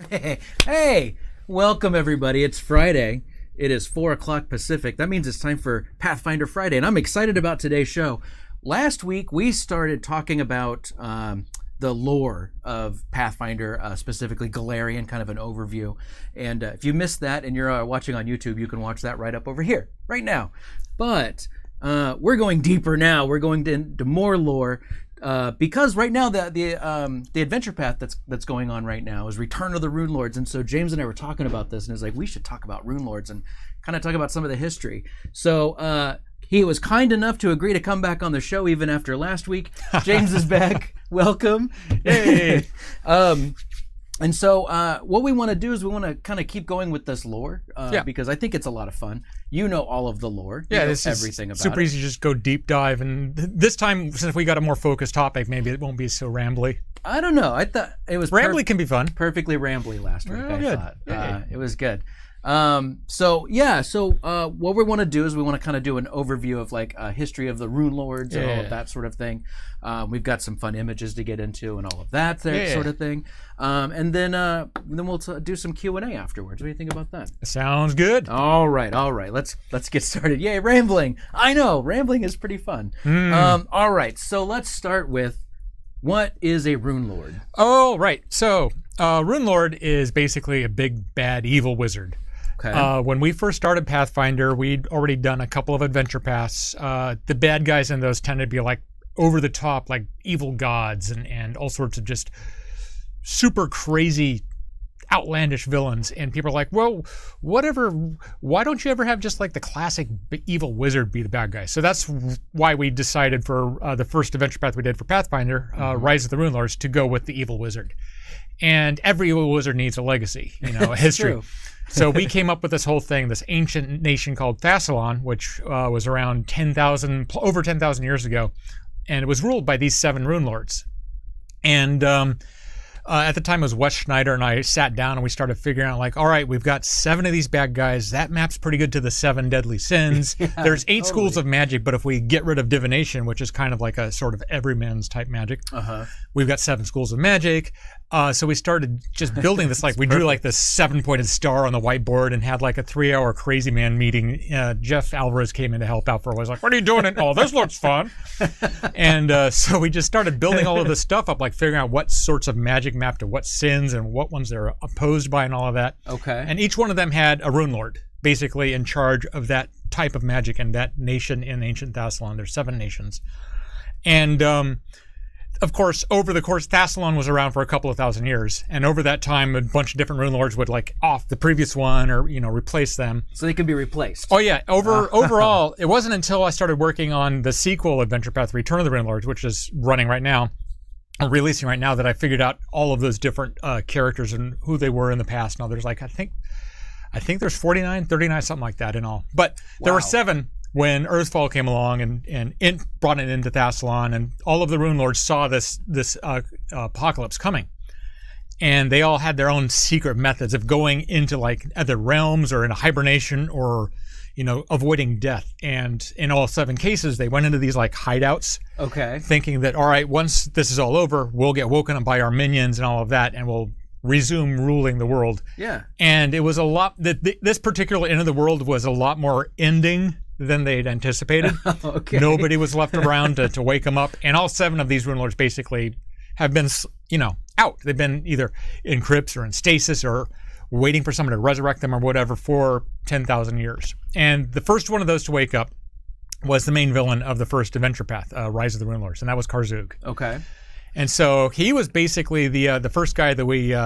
Hey, welcome everybody. It's Friday. It is 4 o'clock Pacific. That means it's time for Pathfinder Friday, and I'm excited about today's show. Last week, we started talking about the lore of Pathfinder, specifically Golarion, kind of an overview. And if you missed that and you're watching on YouTube, you can watch that right up over here, right now. But we're going deeper now. We're going into more lore. Because right now the adventure path that's going on right now is Return of the Runelords, and so James and I were talking about this, and it's like we should talk about Runelords and kind of talk about some of the history. So he was kind enough to agree to come back on the show even after last week. James is back. Welcome. Hey. And so what we want to do is we want to kind of keep going with this lore because I think it's a lot of fun. You know all of the lore. Yeah, this is everything about super easy to just go deep dive. And this time, since we got a more focused topic, maybe it won't be so rambly. I don't know. I thought it was rambly can be fun. Perfectly rambly last week. Oh, I good. thought it was good. So what we want to do is we want to kind of do an overview of like history of the Runelords and all of that sort of thing. We've got some fun images to get into and all of that sort of thing. And then we'll do some Q&A afterwards. What do you think about that? Sounds good. All right. Let's get started. Yay, rambling. I know, rambling is pretty fun. All right. So let's start with, what is a Runelord? Oh, right. So Runelord is basically a big, bad, evil wizard. Okay. When we first started Pathfinder, we'd already done a couple of adventure paths. The bad guys in those tended to be like over the top, like evil gods and all sorts of just super crazy, outlandish villains. And people are like, well, whatever, why don't you ever have just like the classic evil wizard be the bad guy? So that's why we decided for the first adventure path we did for Pathfinder, Rise of the Runelords, to go with the evil wizard. And every evil wizard needs a legacy, a history. True. So we came up with this whole thing, this ancient nation called Thassalon, which was around over 10,000 years ago. And it was ruled by these 7 Runelords. And at the time, it was Wes Schneider and I sat down and we started figuring out, like, all right, we've got 7 of these bad guys. That maps pretty good to the 7 deadly sins. There's 8 schools of magic, but if we get rid of divination, which is kind of like a sort of everyman's type magic, we've got 7 schools of magic. So we started just building this, like we drew like this 7-pointed star on the whiteboard and had like a 3-hour crazy man meeting. Jeff Alvarez came in to help out for a while. He's like, what are you doing? Oh, this looks fun. And so we just started building all of this stuff up, like figuring out what sorts of magic map to what sins and what ones they're opposed by and all of that. Okay. And each one of them had a Runelord, basically in charge of that type of magic and that nation in ancient Thassalon. There's 7 nations. And of course, over the course, Thassalon was around for a couple of thousand years, and over that time, a bunch of different Runelords would like off the previous one or replace them. So they could be replaced. Oh yeah. Overall, it wasn't until I started working on the sequel Adventure Path: Return of the Runelords, which is running right now, or releasing right now, that I figured out all of those different characters and who they were in the past. Now there's like I think there's 49, 39, something like that in all. But there were 7. When Earthfall came along and brought it into Thassalon, and all of the Runelords saw this apocalypse coming, and they all had their own secret methods of going into like other realms or in a hibernation or avoiding death. And in all 7 cases, they went into these like hideouts, thinking that all right, once this is all over, we'll get woken up by our minions and all of that, and we'll resume ruling the world. Yeah. And it was a lot. This particular end of the world was a lot more ending than they'd anticipated. Nobody was left around to wake them up. And all 7 of these Runelords basically have been, out. They've been either in crypts or in stasis or waiting for someone to resurrect them or whatever for 10,000 years. And the first one of those to wake up was the main villain of the first adventure path, Rise of the Runelords, and that was Karzug. Okay. And so he was basically the first guy that we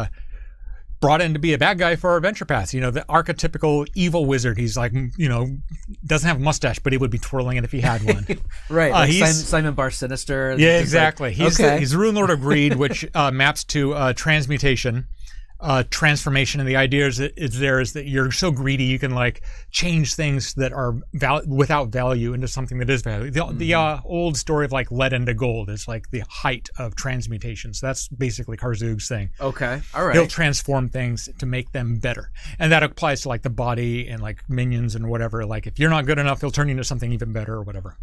brought in to be a bad guy for our adventure paths. The archetypical evil wizard. He's like, doesn't have a mustache, but he would be twirling it if he had one. Right. Like Simon Bar Sinister. Yeah, exactly. He's Runelord of Greed, which maps to transmutation. Transformation, and the idea is that you're so greedy you can like change things that are without value into something that is value. The old story of like lead into gold is like the height of transmutation. So that's basically Karzug's thing. Okay, all right. He'll transform things to make them better, and that applies to like the body and like minions and whatever. Like if you're not good enough, he'll turn you into something even better or whatever.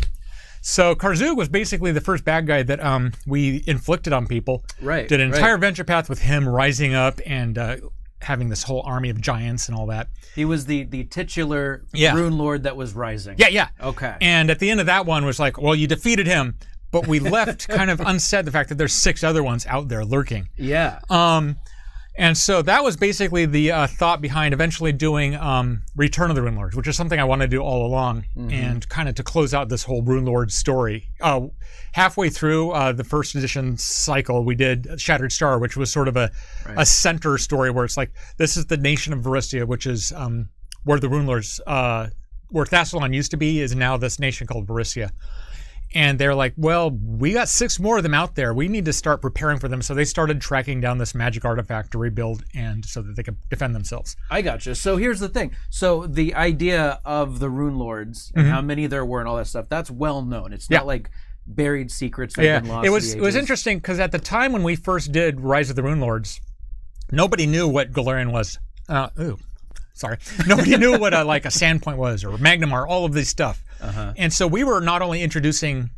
So Karzug was basically the first bad guy that we inflicted on people. Right. Did an entire adventure path with him rising up and having this whole army of giants and all that. He was the titular Runelord that was rising. Yeah. Okay. And at the end of that one was like, well, you defeated him, but we left kind of unsaid the fact that there's 6 other ones out there lurking. Yeah. And so that was basically the thought behind eventually doing Return of the Runelords, which is something I wanted to do all along, and kind of to close out this whole Runelord story. Halfway through the first edition cycle, we did Shattered Star, which was sort of a center story where it's like, this is the nation of Varistia, which is where the Runelords, where Thassalon used to be, is now this nation called Varistia. And they're like, well, we got 6 more of them out there. We need to start preparing for them. So they started tracking down this magic artifact to rebuild and so that they could defend themselves. I gotcha. So here's the thing. So the idea of the Runelords and how many there were and all that stuff, that's well known. It's not like buried secrets that have been lost. It was interesting because at the time when we first did Rise of the Runelords, nobody knew what Golarion was. Nobody knew what a Sandpoint was or Magnamar, all of this stuff. And so we were not only introducing,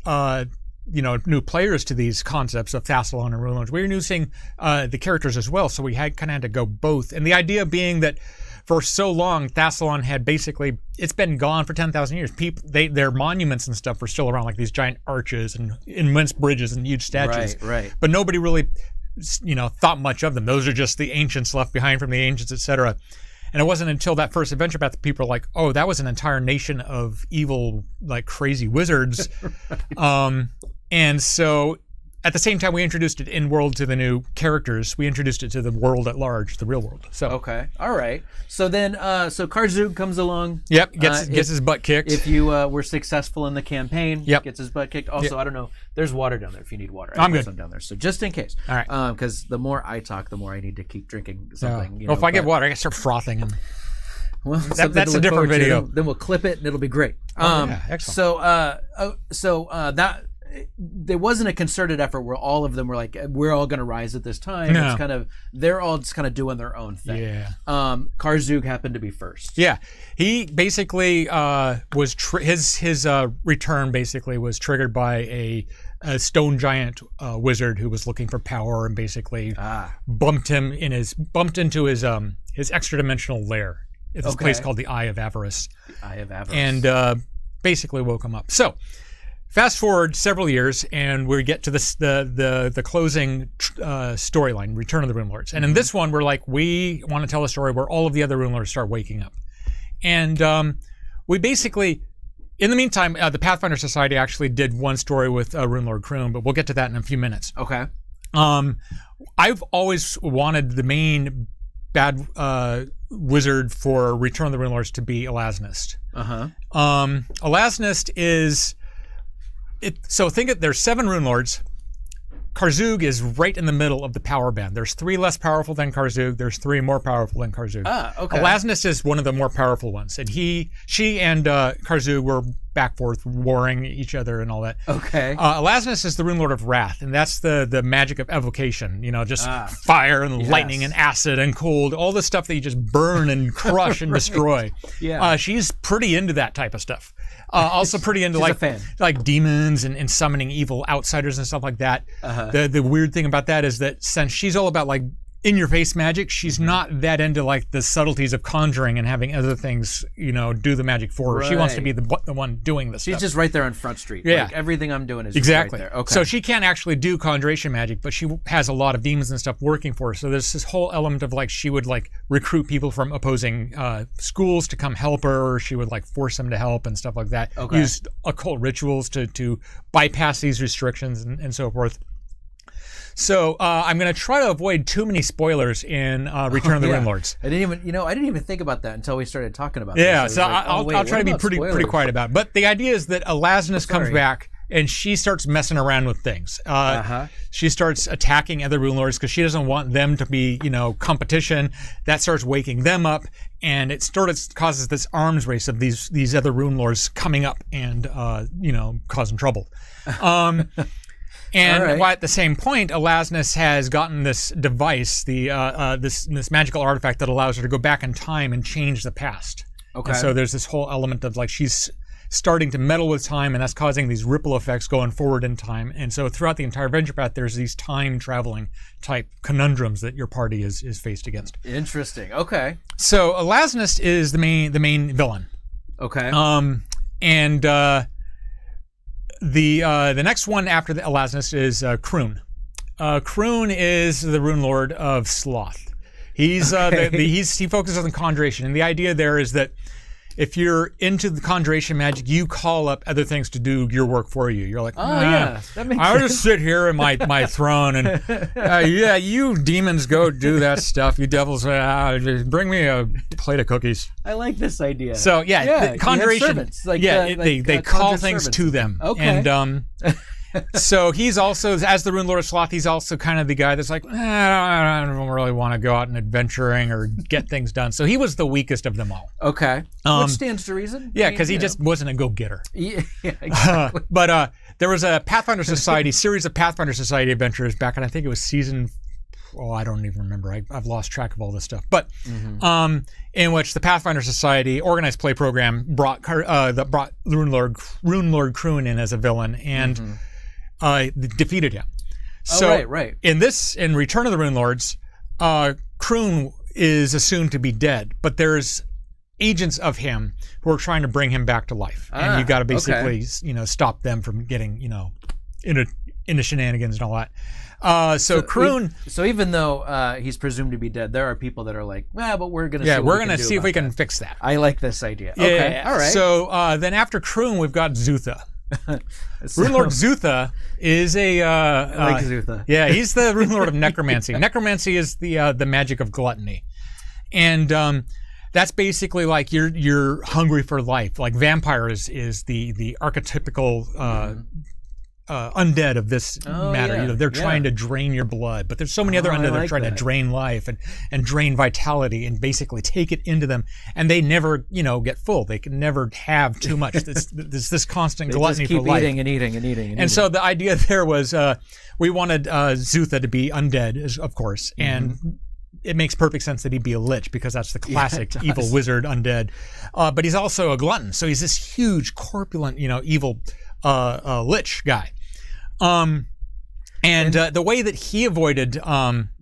new players to these concepts of Thassalon and Runelords, we were introducing the characters as well. So we had to go both. And the idea being that for so long, Thassalon had basically, it's been gone for 10,000 years. Their monuments and stuff were still around, like these giant arches and immense bridges and huge statues. Right. But nobody really, thought much of them. Those are just the ancients left behind from the ancients, etc. And it wasn't until that first adventure path that people were like, oh, that was an entire nation of evil, like crazy wizards. And so at the same time we introduced it in world to the new characters, we introduced it to the world at large, the real world. So okay. All right. So then Karzug comes along. Yep, gets his butt kicked. If you were successful in the campaign, gets his butt kicked. Also, I don't know, there's water down there if you need water. I'm good. Some down there. So just in case. All right. Because the more I talk, the more I need to keep drinking something. If I get water, I can start frothing. And well, that's a different video. Then we'll clip it and it'll be great. Excellent. So that there wasn't a concerted effort where all of them were like, we're all going to rise at this time. No. It's kind of, they're all just kind of doing their own thing. Yeah. Karzug happened to be first. Yeah. He basically was his return basically was triggered by a stone giant wizard who was looking for power and basically bumped into his extra dimensional lair. It's this place called the Eye of Avarice. The Eye of Avarice. And basically woke him up. So fast forward several years, and we get to the closing storyline, Return of the Runelords. And in this one, we're like, we want to tell a story where all of the other Runelords start waking up. And we basically, in the meantime, the Pathfinder Society actually did one story with Runelord Kroon, but we'll get to that in a few minutes. Okay. I've always wanted the main bad wizard for Return of the Runelords to be Elasnist. Elasnist is... So think of, there's 7 Runelords. Karzug is right in the middle of the power band. There's 3 less powerful than Karzug. There's 3 more powerful than Karzug. Okay. Elasnist is one of the more powerful ones, and she and Karzug were back forth warring each other and all that. Okay. Elasnist is the Runelord of Wrath, and that's the magic of evocation. Just fire and lightning and acid and cold, all the stuff that you just burn and crush and destroy. Yeah. She's pretty into that type of stuff. Also pretty into like demons and summoning evil outsiders and stuff like that. The weird thing about that is that since she's all about like in-your-face magic, she's not that into like the subtleties of conjuring and having other things, do the magic for her. Right. She wants to be the one doing this. She's just right there on Front Street. Yeah. Like everything I'm doing is exactly right there. Okay. So she can't actually do conjuration magic, but she has a lot of demons and stuff working for her. So there's this whole element of like she would like recruit people from opposing schools to come help her, or she would like force them to help and stuff like that. Okay. Use occult rituals to bypass these restrictions and so forth. So I'm going to try to avoid too many spoilers in Return of the Runelords. I didn't even think about that until we started talking about this. So I'll try to be pretty quiet about it. But the idea is that Elasnist comes back and she starts messing around with things. She starts attacking other Runelords because she doesn't want them to be, competition. That starts waking them up, and it causes this arms race of these other Runelords coming up and causing trouble. And while at the same point, Elasnist has gotten this device, this magical artifact that allows her to go back in time and change the past. Okay. And so there's this whole element of like she's starting to meddle with time, and that's causing these ripple effects going forward in time. And so throughout the entire adventure path, there's these time traveling type conundrums that your party is faced against. Interesting. Okay. So Elaznist is the main villain. Okay. And the next one after the Elaznist is Kroon. Kroon is the Runelord of Sloth. He's he focuses on conjuration, and the idea there is that if you're into the conjuration magic, you call up other things to do your work for you. You're like, that makes I'll sense. just sit here in my throne and you demons go do that stuff. You devils, bring me a plate of cookies. I like this idea. So the conjuration, servants, they call things servants. to them. Okay. And so he's also, as the Runelord of Sloth, he's also kind of the guy that's like, I don't really want to go out and adventuring or get things done. So he was the weakest of them all. Okay. Which stands to reason. Yeah, because he just wasn't a go-getter. Yeah, exactly. But there was a Pathfinder Society, series of Pathfinder Society adventures back in, I think it was season, I don't even remember. I've lost track of all this stuff. But in which the Pathfinder Society organized play program brought Runelord Kroon in as a villain and defeated him. So right. In Return of the Runelords, Kroon is assumed to be dead, but there's agents of him who are trying to bring him back to life, and you got to basically stop them from getting into shenanigans and all that. So Kroon. So even though he's presumed to be dead, there are people that are like, but we're gonna see if we can fix that. I like this idea. Yeah, okay, all right. So then after Kroon, we've got Uther. Runelord Uther is a I like Uther. Yeah, he's the Runelord of necromancy. Necromancy is the magic of gluttony, and that's basically like you're hungry for life. Like vampires is the archetypical undead of this matter. Yeah, they're trying to drain your blood, but there's so many other undead that are trying to drain life and drain vitality and basically take it into them, and they never get full. They can never have too much. There's this constant gluttony for life. Eating and eating. And so the idea there was we wanted Uther to be undead, of course, and it makes perfect sense that he'd be a lich because that's the classic evil wizard undead. But he's also a glutton, so he's this huge, corpulent, evil lich guy. The way that he avoided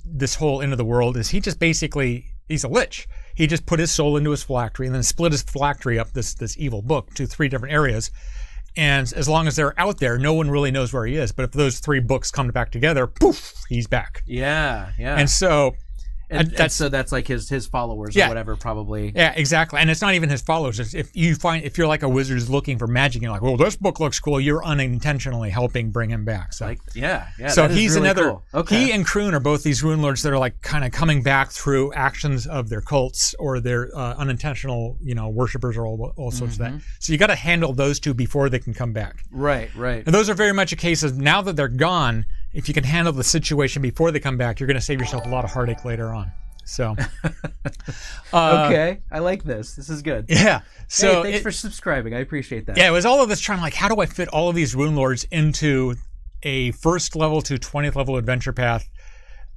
this whole end of the world is he's a lich. He just put his soul into his phylactery and then split his phylactery up, this evil book, to 3 different areas. And as long as they're out there, no one really knows where he is. But if those 3 books come back together, poof, he's back. Yeah. And so so that's like his followers or whatever, probably. Yeah, exactly. And it's not even his followers. If you're like a wizard who's looking for magic, and you're like, well, this book looks cool, you're unintentionally helping bring him back. So So he's really another. Cool. Okay. He and Kroon are both these Runelords that are like kind of coming back through actions of their cults or their unintentional, worshippers or all sorts of that. So you got to handle those 2 before they can come back. Right. And those are very much a case of now that they're gone. If you can handle the situation before they come back, you're going to save yourself a lot of heartache later on. So, okay, I like this. This is good. Yeah. So thanks for subscribing. I appreciate that. Yeah, it was all of this trying how do I fit all of these Runelords into a 1st level to 20th level adventure path,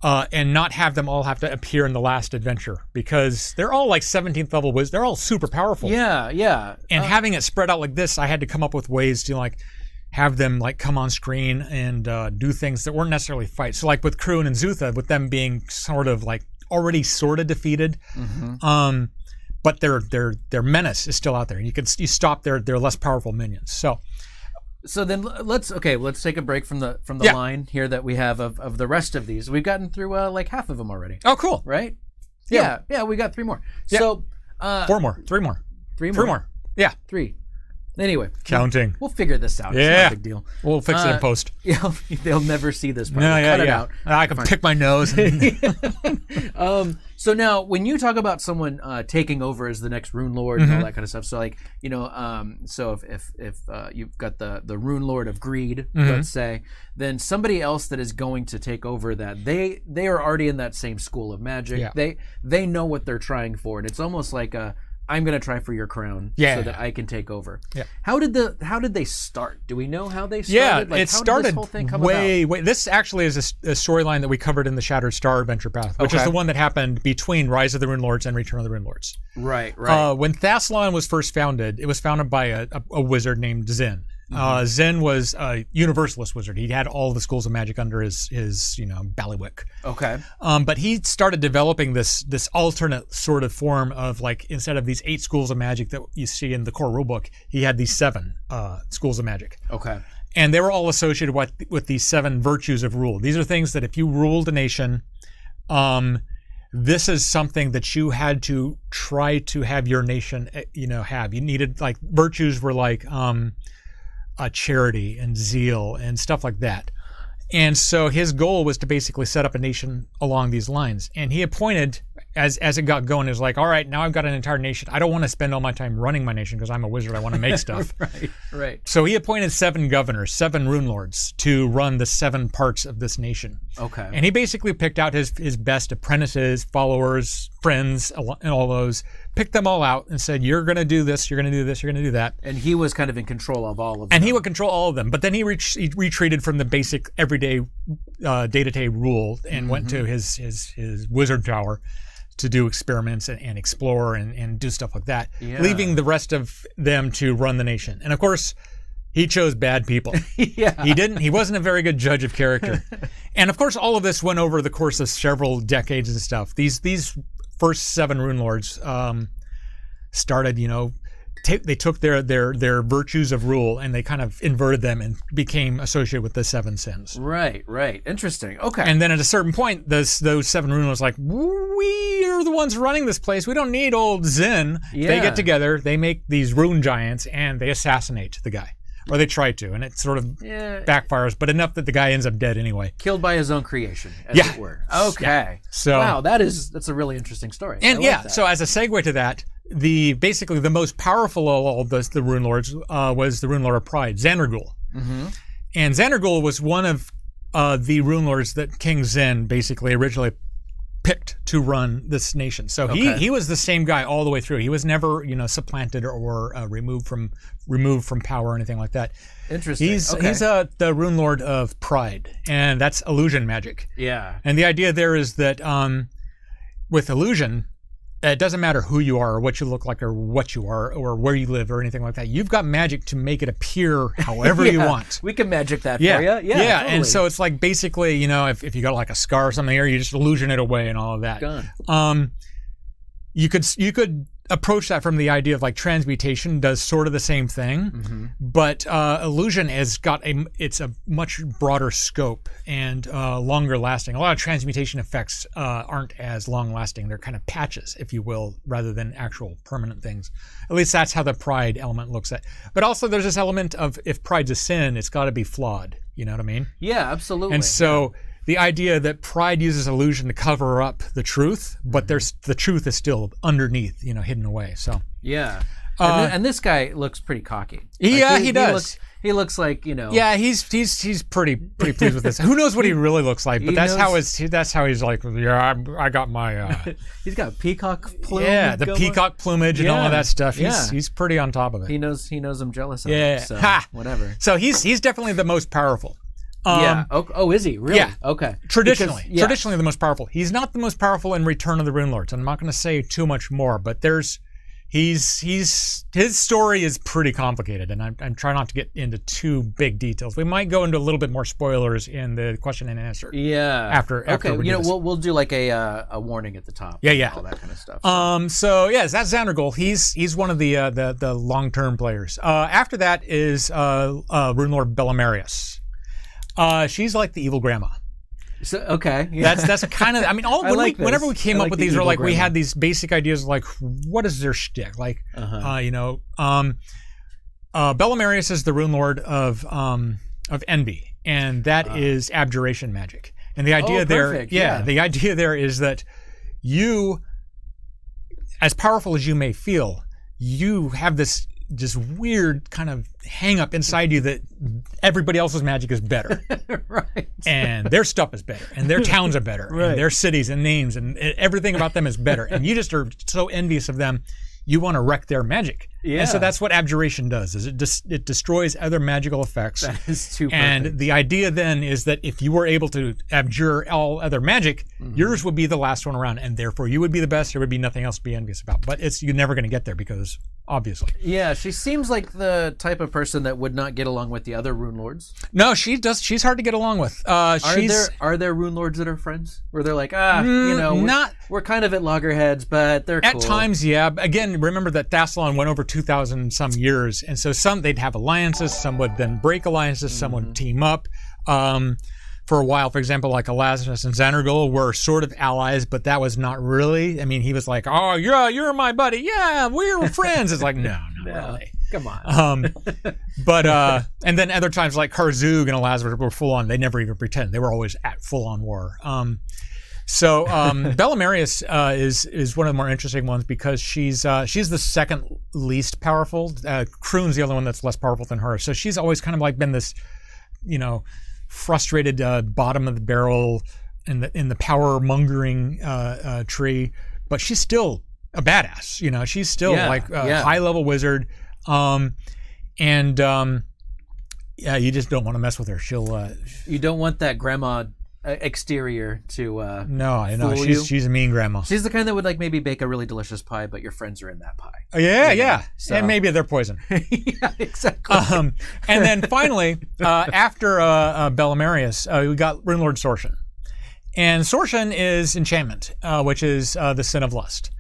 and not have them all have to appear in the last adventure because they're all like 17th level wizards. They're all super powerful. Yeah. And having it spread out like this, I had to come up with ways to have them come on screen and do things that weren't necessarily fights. So like with Kroon and Uther, with them being sort of already sort of defeated, but their menace is still out there. You stop their less powerful minions. So then let's take a break from the line here that we have of the rest of these. We've gotten through half of them already. Oh, cool. Right? Yeah, we got 3 more. Yeah. So 4 more, 3 more. 3 more. 3 more. Yeah. 3. Anyway, counting. We'll figure this out. Yeah. It's not a big deal. We'll fix it in post. Yeah, they'll never see this part. Cut it out. I can pick my nose. So now, when you talk about someone taking over as the next Runelord and all that kind of stuff, so so if you've got the Runelord of Greed, let's say, then somebody else that is going to take over that, they are already in that same school of magic. Yeah. They know what they're trying for, and it's almost like a I'm going to try for your crown so that I can take over. Yeah. How did they start? Do we know how they started? Yeah, like, it how started did this whole thing come way. about? This actually is a storyline that we covered in the Shattered Star Adventure Path, which is the one that happened between Rise of the Runelords and Return of the Runelords. Right. When Thassalon was first founded, it was founded by a wizard named Xen. Xen was a universalist wizard. He had all the schools of magic under his bailiwick. Okay. But he started developing this alternate sort of form of, like, instead of these 8 schools of magic that you see in the core rulebook, he had these 7 schools of magic. Okay. And they were all associated with these 7 virtues of rule. These are things that if you ruled a nation, this is something that you had to try to have your nation, have. You needed, like, virtues were like charity and zeal and stuff like that. And so his goal was to basically set up a nation along these lines. And he appointed, as it got going, it was like, all right, now I've got an entire nation. I don't want to spend all my time running my nation because I'm a wizard. I want to make stuff. Right. So he appointed 7 governors, 7 Runelords, to run the 7 parts of this nation. Okay. And he basically picked out his best apprentices, followers, friends, and all those, picked them all out and said, you're going to do this, you're going to do this, you're going to do that. And he was kind of in control of all of them. And he would control all of them. But then he retreated from the basic everyday day-to-day rule and went to his wizard tower to do experiments and explore and do stuff like that, leaving the rest of them to run the nation. And of course, he chose bad people. He wasn't a very good judge of character. And of course, all of this went over the course of several decades and stuff. These first 7 Runelords started, they took their virtues of rule and they kind of inverted them and became associated with the 7 sins. Right. Interesting. Okay. And then at a certain point, those 7 Runelords like, we are the ones running this place. We don't need old Xen. Yeah. They get together, they make these rune giants, and they assassinate the guy. Or they try to, and it sort of backfires, but enough that the guy ends up dead anyway. Killed by his own creation, as it were. Okay. Yeah. So, wow, that's a really interesting story. And so as a segue to that, basically the most powerful of all the Runelords was the Runelord of Pride, Xanderghoul. And Xanderghoul was one of the Runelords that King Xen basically originally picked to run this nation. So he was the same guy all the way through. He was never, supplanted or removed from power or anything like that. Interesting. He's the Runelord of Pride, and that's illusion magic. Yeah. And the idea there is that with illusion, it doesn't matter who you are or what you look like or what you are or where you live or anything like that. You've got magic to make it appear however you want. We can magic that for you. Yeah. Totally. And so it's like basically, if you got like a scar or something here, you just illusion it away and all of that. Done. You could approach that from the idea of like transmutation does sort of the same thing, but illusion has got it's a much broader scope and longer lasting. A lot of transmutation effects aren't as long lasting. They're kind of patches, if you will, rather than actual permanent things. At least that's how the pride element looks at. But also there's this element of if pride's a sin, it's got to be flawed. You know what I mean? Yeah, absolutely. And so the idea that pride uses illusion to cover up the truth, but the truth is still underneath, hidden away. So yeah, and this guy looks pretty cocky. He does. He looks like Yeah, he's pretty pleased with this. Who knows what he really looks like? But that's how he's like. Yeah, I got my. He's got peacock plumage. Yeah, the peacock plumage and all of that stuff. He's pretty on top of it. He knows I'm jealous of. Yeah. So, whatever. So he's definitely the most powerful. Oh, is he? Really? Yeah. Okay. Traditionally the most powerful. He's not the most powerful in Return of the Runelords. I'm not going to say too much more, but his story is pretty complicated, and I'm trying not to get into too big details. We might go into a little bit more spoilers in the question and answer. Yeah. After we'll do like a warning at the top. Yeah. All that kind of stuff. So yes, that's Xanderghoul. He's one of the long-term players. After that is Runelord Marius. She's like the evil grandma. So, okay. Yeah. That's kind of. I mean, whenever we came up with these, we had these basic ideas like, what is their shtick? Like, Bellamarius is the Runelord of Envy, and that is abjuration magic. And the idea the idea there is that you, as powerful as you may feel, you have this weird kind of hang up inside you that everybody else's magic is better. Right. And their stuff is better. And their towns are better. Right. And their cities and names and everything about them is better. And you just are so envious of them. you want to wreck their magic. Yeah. And so that's what abjuration does, is it destroys other magical effects. That is too perfect. And the idea then is that if you were able to abjure all other magic, yours would be the last one around, and therefore you would be the best. There would be nothing else to be envious about. But you're never going to get there because, obviously. Yeah, she seems like the type of person that would not get along with the other Runelords. No, she does. She's hard to get along with. Are there Runelords that are friends? Where they're like, we're kind of at loggerheads, but they're cool. At times, yeah. Again, remember that Thassalon went over 2,000 some years, and so some they'd have alliances, some would then break alliances, some would team up. For a while, for example, like Elazarus and Xanderghoul were sort of allies, but that was not really. I mean, he was like, "Oh, you're my buddy. Yeah, we're friends." It's like, no, not really. Come on. And then other times, like Karzug and Elazarus were full on. They never even pretend. They were always at full on war. Bella Marius is one of the more interesting ones because she's the second least powerful. Kroon's the only one that's less powerful than her. So she's always kind of like been this, frustrated bottom of the barrel in the power mongering tree, but she's still a badass. She's still high level wizard, you just don't want to mess with her. She'll you don't want that grandma exterior to no, I know she's a mean grandma. She's the kind that would like maybe bake a really delicious pie, but your friends are in that pie. Yeah. So. And maybe they're poison. Yeah, exactly. And then finally, after Bella Marius, we got Runelord Sortion. And Sortion is enchantment, which is the sin of lust.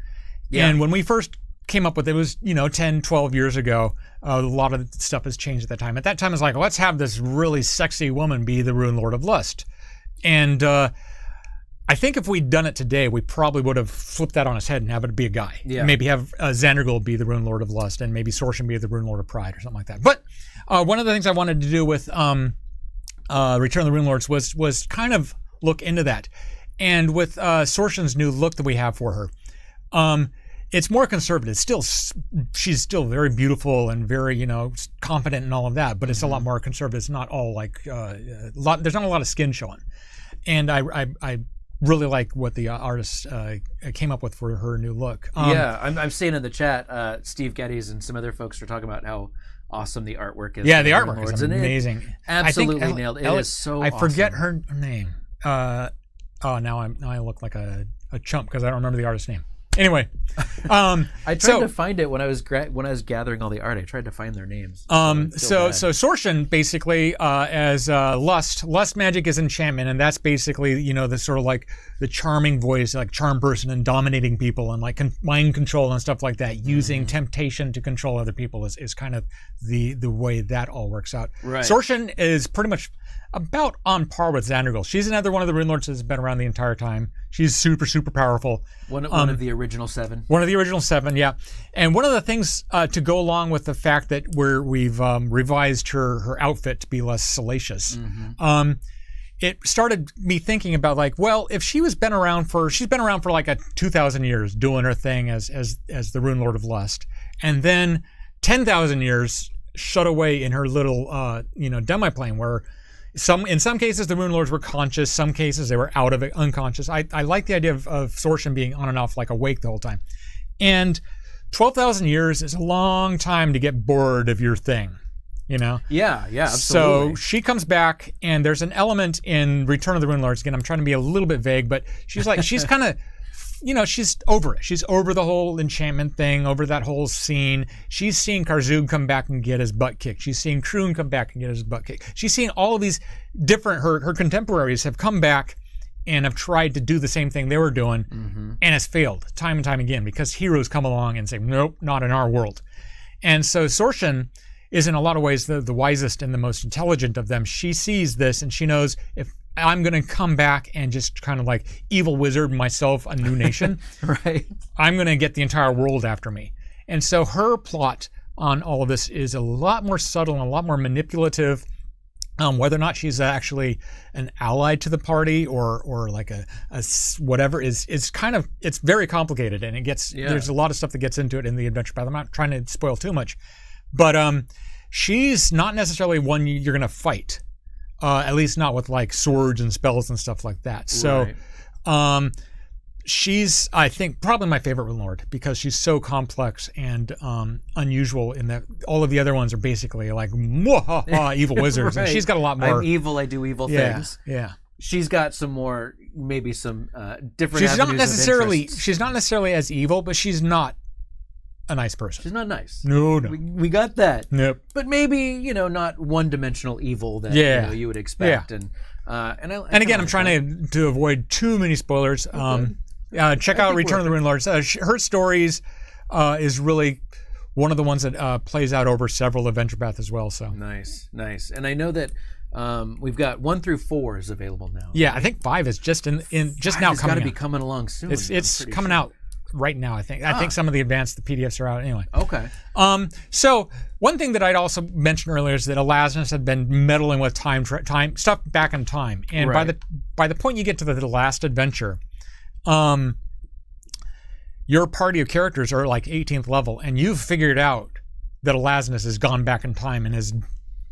Yeah. And when we first came up with it, was 10, 12 years ago. A lot of stuff has changed at that time. At that time, it's like, let's have this really sexy woman be the Runelord of Lust. And I think if we'd done it today, we probably would have flipped that on its head and have it be a guy. Yeah. Maybe have Xanderghoul be the Runelord of Lust, and maybe Sortion be the Runelord of Pride or something like that. But one of the things I wanted to do with Return of the Runelords was kind of look into that. And with Sortion's new look that we have for her, it's more conservative. She's still very beautiful and very, confident and all of that, but it's a lot more conservative. It's not all like there's not a lot of skin showing. And I really like what the artist came up with for her new look. I'm seeing in the chat, Steve Geddes and some other folks are talking about how awesome the artwork is. Yeah, the artwork is amazing. Absolutely nailed. It is so I awesome. forget her name. Now I look like a chump because I don't remember the artist's name. Anyway, I tried to find it when I was gathering all the art. I tried to find their names. So Sortion basically as lust magic is enchantment, and that's basically the sort of like the charming voice, like charm person and dominating people and like mind control and stuff like that. Using temptation to control other people is kind of the way that all works out. Right. Sortion is pretty much about on par with Xanderghoul. She's another one of the Runelords that's been around the entire time. She's super, super powerful. One of the original 7. One of the original 7, yeah. And one of the things to go along with the fact that we've revised her outfit to be less salacious, it started me thinking about like, well, if she's been around for like 2,000 years doing her thing as the Runelord of Lust, and then 10,000 years shut away in her little demi-plane where in some cases the Runelords were conscious, some cases they were out of it, unconscious. I like the idea of Sortion being on and off like awake the whole time. And 12,000 years is a long time to get bored of your thing, Yeah, absolutely. So she comes back, and there's an element in Return of the Runelords. Again, I'm trying to be a little bit vague, but she's kind of she's over it. She's over the whole enchantment thing, over that whole scene. She's seeing Karzug come back and get his butt kicked. She's seeing Kroon come back and get his butt kicked. She's seeing all of these different, her contemporaries have come back and have tried to do the same thing they were doing, and has failed time and time again because heroes come along and say, nope, not in our world. And so Sortion is in a lot of ways the wisest and the most intelligent of them. She sees this and she knows, if I'm going to come back and just kind of like evil wizard myself a new nation. Right. I'm going to get the entire world after me. And so her plot on all of this is a lot more subtle and a lot more manipulative. Whether or not she's actually an ally to the party or like a whatever is kind of, it's very complicated, and there's a lot of stuff that gets into it in the adventure path. I'm not trying to spoil too much, but she's not necessarily one you're going to fight. At least not with like swords and spells and stuff like that. So she's, I think, probably my favorite Runelord because she's so complex and unusual in that all of the other ones are basically like evil wizards, right. and she's got a lot more. I'm evil. I do evil things. Yeah. She's got some more, maybe some different. She's not avenues of interest. She's not necessarily as evil, but she's not a nice person. She's not nice. No. We got that. Nope. But maybe not one-dimensional evil that you would expect. Yeah. And again, I'm trying to avoid too many spoilers. Okay. Check out Return of the Runelords. Her stories is really one of the ones that plays out over several adventure paths as well. So nice. And I know that we've got 1 through 4 is available now. Yeah, I think 5 is just now coming. It's got to be coming along soon. It's coming out right now. I think some of the advanced PDFs are out anyway. Okay. So one thing that I'd also mentioned earlier is that Elasmus had been meddling with time stuff back in time, and right. by the point you get to the last adventure, your party of characters are like 18th level, and you've figured out that Elasmus has gone back in time and has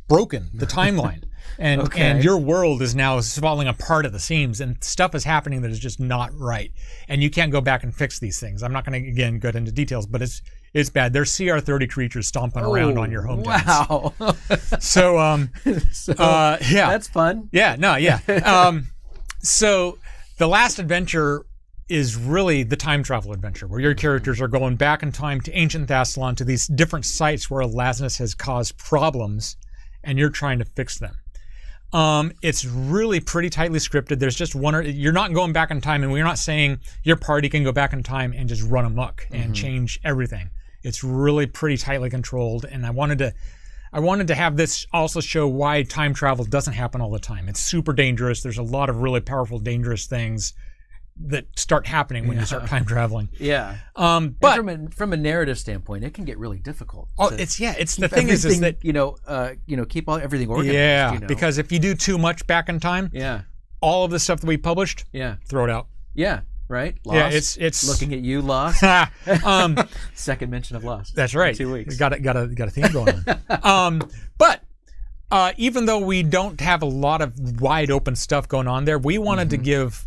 broken the timeline. And your world is now falling apart at the seams, and stuff is happening that is just not right. And you can't go back and fix these things. I'm not going to, again, get into details, but it's bad. There's CR30 creatures stomping around on your home wow. So, yeah. That's fun. Yeah, no, yeah. So the last adventure is really the time travel adventure, where your characters are going back in time to ancient Thassalon, to these different sites where Elasmus has caused problems, and you're trying to fix them. It's really pretty tightly scripted. There's just you're not going back in time, and we're not saying your party can go back in time and just run amok and change everything. It's really pretty tightly controlled, and I wanted to have this also show why time travel doesn't happen all the time. It's super dangerous. There's a lot of really powerful, dangerous things that start happening when you start time traveling. Yeah. But from a narrative standpoint, it can get really difficult. It's the thing is that keep everything organized. Yeah, because if you do too much back in time, all of the stuff that we published, throw it out. Yeah. Right? Lost. Yeah, it's looking at you, Lost. Second mention of Lost. That's right. 2 weeks. Got a theme going on. But even though we don't have a lot of wide open stuff going on there, we wanted to give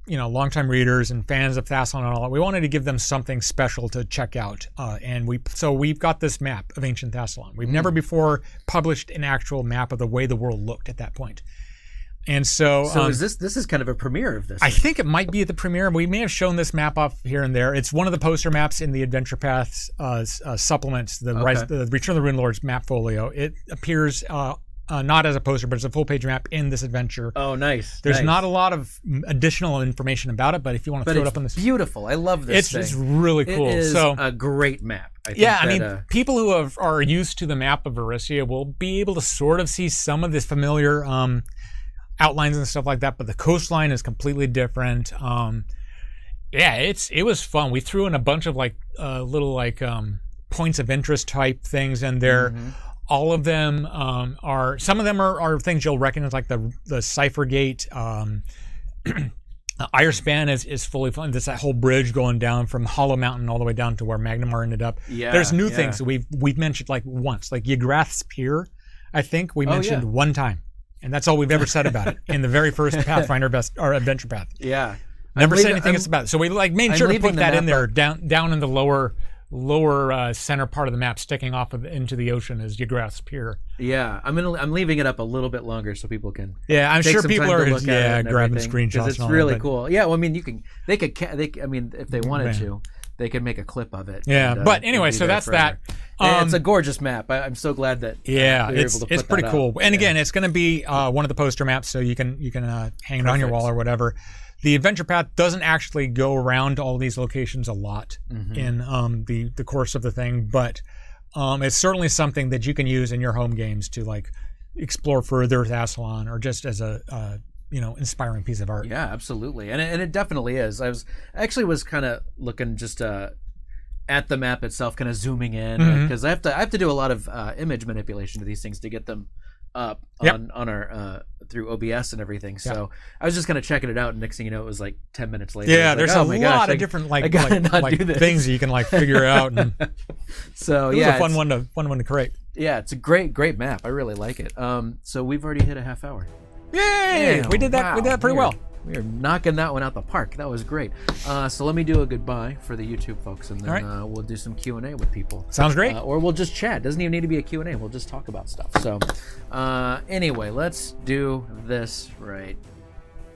longtime readers and fans of Thassalon and all that, we wanted to give them something special to check out. And we've got this map of ancient Thassalon. We've never before published an actual map of the way the world looked at that point. And so is this is kind of a premiere of this? I think it might be at the premiere. We may have shown this map off here and there. It's one of the poster maps in the Adventure Paths supplements, the Return of the Runelords map folio. It appears not as a poster, but as a full-page map in this adventure. Oh, nice. There's not a lot of additional information about it, but if you want to throw it up on this, beautiful. I love this. It's really cool. It is a great map. I mean, people who are used to the map of Varisia will be able to sort of see some of this familiar outlines and stuff like that, but the coastline is completely different. It was fun. We threw in a bunch of little points of interest type things in there. All of them some of them are things you'll recognize, like the Cipher Gate. Irespan is fully fun. There's that whole bridge going down from Hollow Mountain all the way down to where Magnamar ended up. Yeah, there's new things that we've mentioned once, like Ygrath's Pier. I think we mentioned one time. And that's all we've ever said about it in the very first Pathfinder Adventure Path. Yeah. Never said anything else about it. So we made sure to put that in there, down in the lower center part of the map, sticking off into the ocean is Ygrath's Pier. Yeah, I'm leaving it up a little bit longer so people can. Yeah, I'm sure people are grabbing screenshots. It's really cool. Yeah, well, I mean, if they wanted to, they could make a clip of it. Yeah, and, but anyway, so that's forever. It's a gorgeous map. I'm so glad that it's pretty cool. And again, it's going to be one of the poster maps, so you can hang it on your wall or whatever. The Adventure Path doesn't actually go around all these locations a lot in the course of the thing, but it's certainly something that you can use in your home games to explore further Thassalon, or just as a inspiring piece of art. Yeah, absolutely, and it definitely is. I was kind of looking just at the map itself, kind of zooming in, because I have to do a lot of image manipulation to these things to get them up on our through OBS and everything. So I was just kind of checking it out, and next thing you know, it was 10 minutes later. Yeah, there's a lot of different things that you can figure out. And so it was a fun one to create. Yeah, it's a great map. I really like it. So we've already hit a half hour. Yay! We did that. Wow, we did that pretty well. We are knocking that one out the park. That was great. So let me do a goodbye for the YouTube folks, and then we'll do some Q&A with people. Sounds great. Or we'll just chat. Doesn't even need to be a Q&A. We'll just talk about stuff. So anyway, let's do this right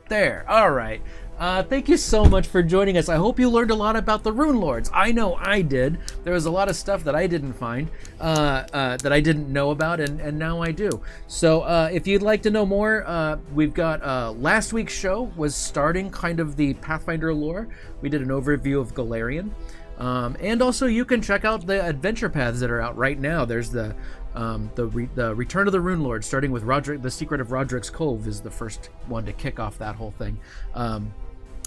there. All right. Thank you so much for joining us. I hope you learned a lot about the Runelords. I know I did. There was a lot of stuff that I didn't find, that I didn't know about, and now I do. So if you'd like to know more, we've got last week's show was starting kind of the Pathfinder lore. We did an overview of Golarion. And also you can check out the adventure paths that are out right now. There's the Return of the Runelord, starting with Roderick. The Secret of Roderick's Cove is the first one to kick off that whole thing.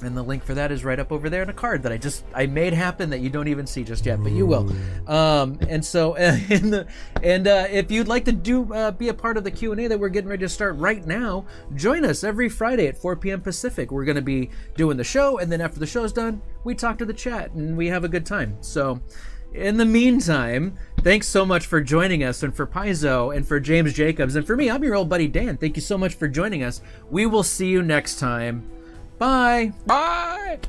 And the link for that is right up over there in a card that I made happen that you don't even see just yet, but you will. And so, if you'd like to be a part of the Q&A that we're getting ready to start right now, join us every Friday at 4 p.m. Pacific. We're going to be doing the show, and then after the show's done, we talk to the chat and we have a good time. So, in the meantime, thanks so much for joining us, and for Paizo and for James Jacobs, and for me, I'm your old buddy Dan. Thank you so much for joining us. We will see you next time. Bye. Bye.